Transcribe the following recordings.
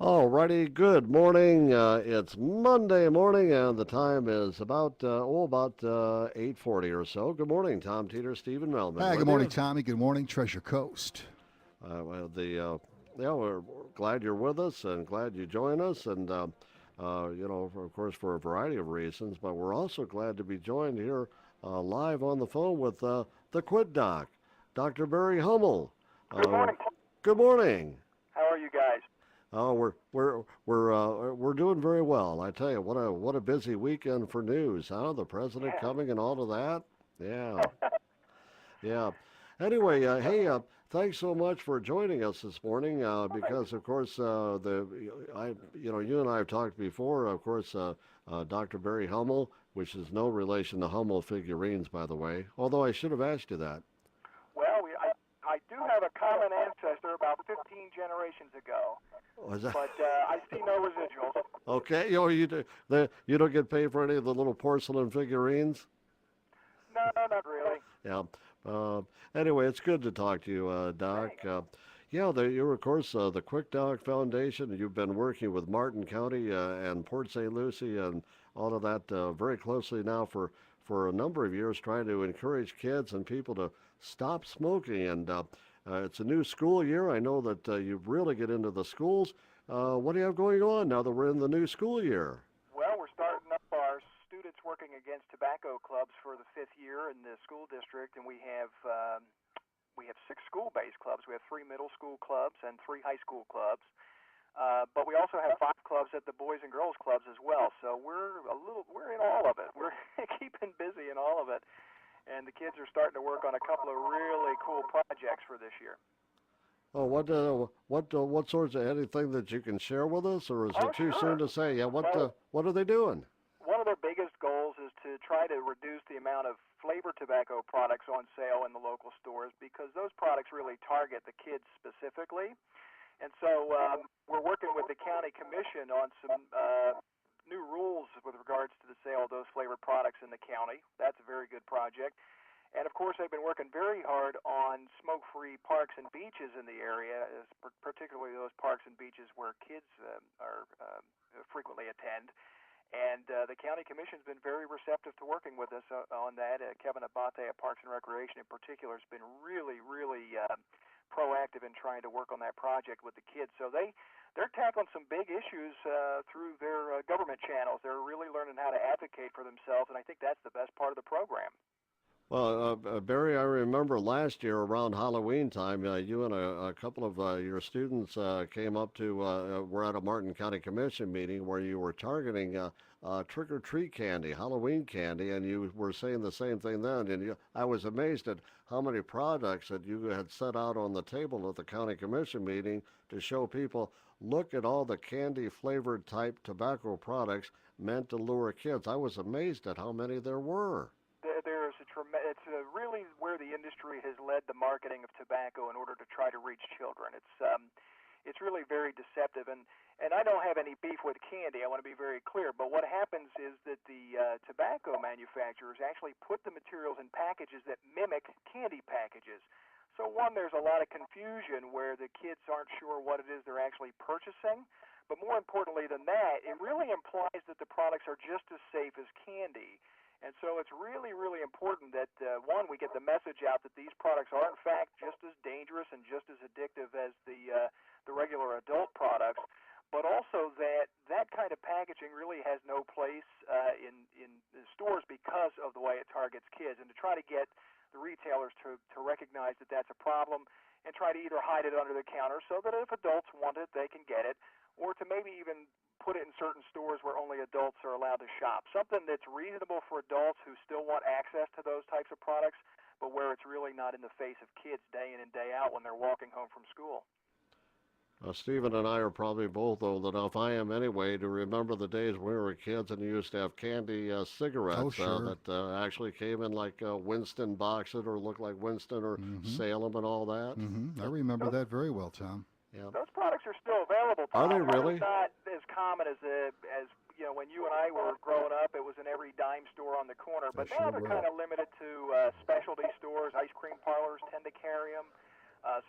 Alrighty, good morning. It's Monday morning, and the time is about 8:40 or so. Good morning, Tom Teter, Stephen Mehlman Hi, good with morning, you. Tommy. Good morning, Treasure Coast. Well, yeah, we're glad you're with us and glad you join us, and of course, for a variety of reasons. But we're also glad to be joined here live on the phone with the Quit Doc, Dr. Barry Hummel. Good Uh, morning. Good morning. How are you guys? Oh, we're doing very well. I tell you, what a busy weekend for news, huh? The president Yeah. coming and all of that. Yeah, yeah. Anyway, hey, thanks so much for joining us this morning. Because of course, you and I have talked before. Of course, Dr. Barry Hummel, which is no relation to Hummel figurines, by the way. Although I should have asked you that. Well, I do have a common ancestor about 15 generations ago, Was that but I see no residuals. okay? You don't get paid for any of the little porcelain figurines. No, not really. Yeah. Uh, anyway, it's good to talk to you, Doc. Thanks. Yeah, you're, of course, the Quick Doc Foundation. You've been working with Martin County and Port St. Lucie and all of that very closely now for a number of years, trying to encourage kids and people to stop smoking. And it's a new school year. I know that you really get into the schools. What do you have going on now that we're in the new school year? Well, we're starting up our students working against tobacco clubs for the fifth year in the school district, and we have six school-based clubs. We have three middle school clubs and three high school clubs. But we also have five clubs at the Boys and Girls Clubs as well. So we're in all of it. We're keeping busy in all of it. And the kids are starting to work on a couple of really cool projects for this year. Oh, what sorts of anything that you can share with us, or is Oh, it too soon sure. to say? Yeah, Well, what are they doing? one of their biggest goals is to try to reduce the amount of flavored tobacco products on sale in the local stores because those products really target the kids specifically. And so we're working with the county commission on some new rules with regards to the sale of those flavored products in the county. That's a very good project. And of course, they've been working very hard on smoke-free parks and beaches in the area, particularly those parks and beaches where kids frequently attend. And the county commission's been very receptive to working with us on that. Kevin Abate at Parks and Recreation in particular has been really, really proactive in trying to work on that project with the kids. So they're tackling some big issues through their government channels. They're really learning how to advocate for themselves, and I think that's the best part of the program. Well, Barry, I remember last year around Halloween time, you and a couple of your students came up to, were at a Martin County Commission meeting where you were targeting trick-or-treat candy, Halloween candy, and you were saying the same thing then. And I was amazed at how many products that you had set out on the table at the County Commission meeting to show people, look at all the candy-flavored type tobacco products meant to lure kids. I was amazed at how many there were. It's really where the industry has led the marketing of tobacco in order to try to reach children. It's really very deceptive, and I don't have any beef with candy. I want to be very clear. But what happens is that the tobacco manufacturers actually put the materials in packages that mimic candy packages. So one, there's a lot of confusion where the kids aren't sure what it is they're actually purchasing. But more importantly than that, it really implies that the products are just as safe as candy. And so it's really, really important that, one, we get the message out that these products are, in fact, just as dangerous and just as addictive as the regular adult products, but also that that kind of packaging really has no place in the stores because of the way it targets kids. And to try to get the retailers to recognize that that's a problem and try to either hide it under the counter so that if adults want it, they can get it, or to maybe even put it in certain stores where only adults are allowed to shop. Something that's reasonable for adults who still want access to those types of products, but where it's really not in the face of kids day in and day out when they're walking home from school. Stephen and I are probably both old enough, I am anyway, to remember the days when we were kids and you used to have candy Oh, cigarettes sure. that actually came in like Winston boxes or looked like Winston or Mm-hmm. Salem and all that. Mm-hmm. I remember Those that very well, Tom. Yeah. those products are still available, Are Tom. they They're just really? not as common as when you and I were growing up. It was in every dime store on the corner. They But now sure they're were. kind of limited to specialty stores. Ice cream parlors tend to carry them.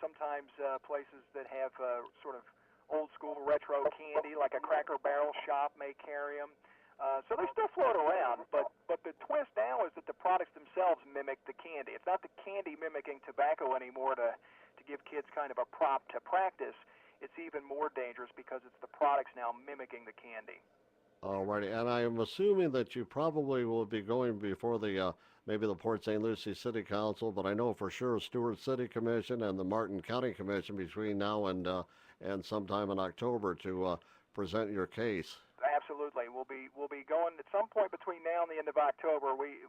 Sometimes places that have sort of old school retro candy, like a Cracker Barrel shop may carry them. So they still float around, but the twist now is that the products themselves mimic the candy. It's not the candy mimicking tobacco anymore to give kids kind of a prop to practice. It's even more dangerous because it's the products now mimicking the candy. Alrighty, and I am assuming that you probably will be going before the maybe the Port St. Lucie City Council, but I know for sure Stewart City Commission and the Martin County Commission between now and sometime in October to present your case. Absolutely, we'll be going at some point between now and the end of October. We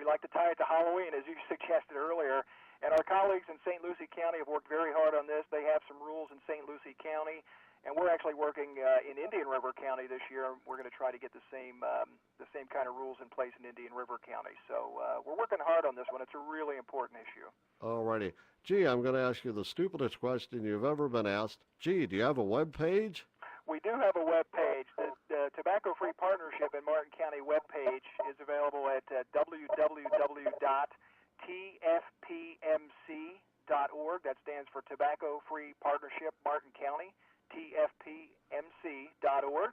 like to tie it to Halloween, as you suggested earlier, and our colleagues in St. Lucie County have worked very hard on this. They have some rules in St. Lucie County, and we're actually working in Indian River County this year. We're going to try to get the same kind of rules in place in Indian River County. So we're working hard on this one. It's a really important issue. Alrighty, gee, I'm going to ask you the stupidest question you've ever been asked. Gee, do you have a web page? We do have a web page. The Tobacco Free Partnership in Martin County web page is available at www.tfpmc.org. That stands for Tobacco Free Partnership Martin County, tfpmc.org.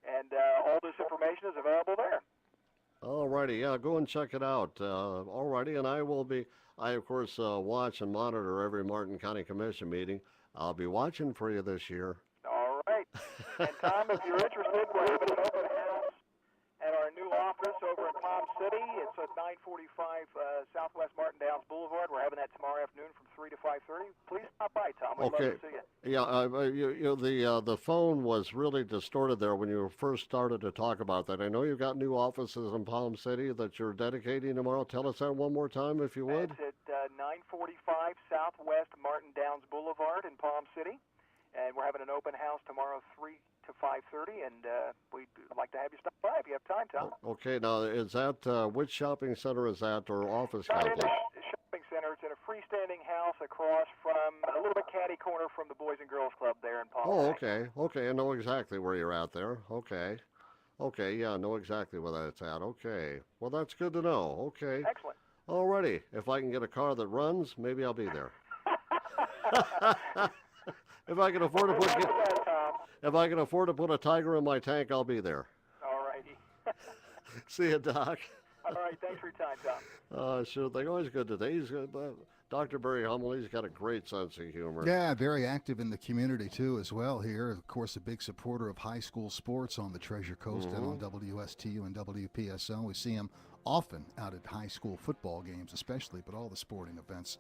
And all this information is available there. Alrighty, yeah, go and check it out. Alrighty, and I of course watch and monitor every Martin County Commission meeting. I'll be watching for you this year. All right. And Tom, if you're interested, we're having an open house at our new office over in Palm City. It's at 945 Southwest Martin Downs Boulevard. We're having that tomorrow afternoon from 3 to 5:30. Please stop by, Tom. We'd love to see you. Yeah, the phone was really distorted there when you first started to talk about that. I know you've got new offices in Palm City that you're dedicating tomorrow. Tell us that one more time, if you would. It's at 945 Southwest Martin Downs Boulevard in Palm City. And we're having an open house tomorrow, 3 to 5:30, and we'd like to have you stop by if you have time, Tom. Okay, now is that which shopping center is that, or office Not in complex? a shopping center. It's in a freestanding house across from a little bit catty corner from the Boys and Girls Club there in Palm. Oh, okay, I know exactly where you're at there. Okay, yeah, I know exactly where that's at. Okay, well that's good to know. Okay, Excellent. alrighty. If I can get a car that runs, maybe I'll be there. If I can afford to put a Tiger in my tank, I'll be there. All righty. See you, Doc. All right, thanks for your time, Tom. Sure thing. Always good today. He's good. Dr. Barry Hummel, he's got a great sense of humor. Yeah, very active in the community, too, as well here. Of course, a big supporter of high school sports on the Treasure Coast and on WSTU and WPSO. We see him often out at high school football games especially, but all the sporting events.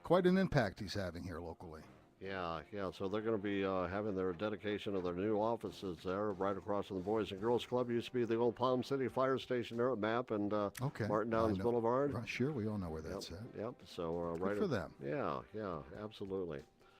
Quite an impact he's having here locally. Yeah. So they're going to be having their dedication of their new offices there right across from the Boys and Girls Club. Used to be the old Palm City Fire Station there at MAP and Martin Downs Boulevard. Right, sure, we all know where that's at. Yep. So Good for them. Yeah, absolutely.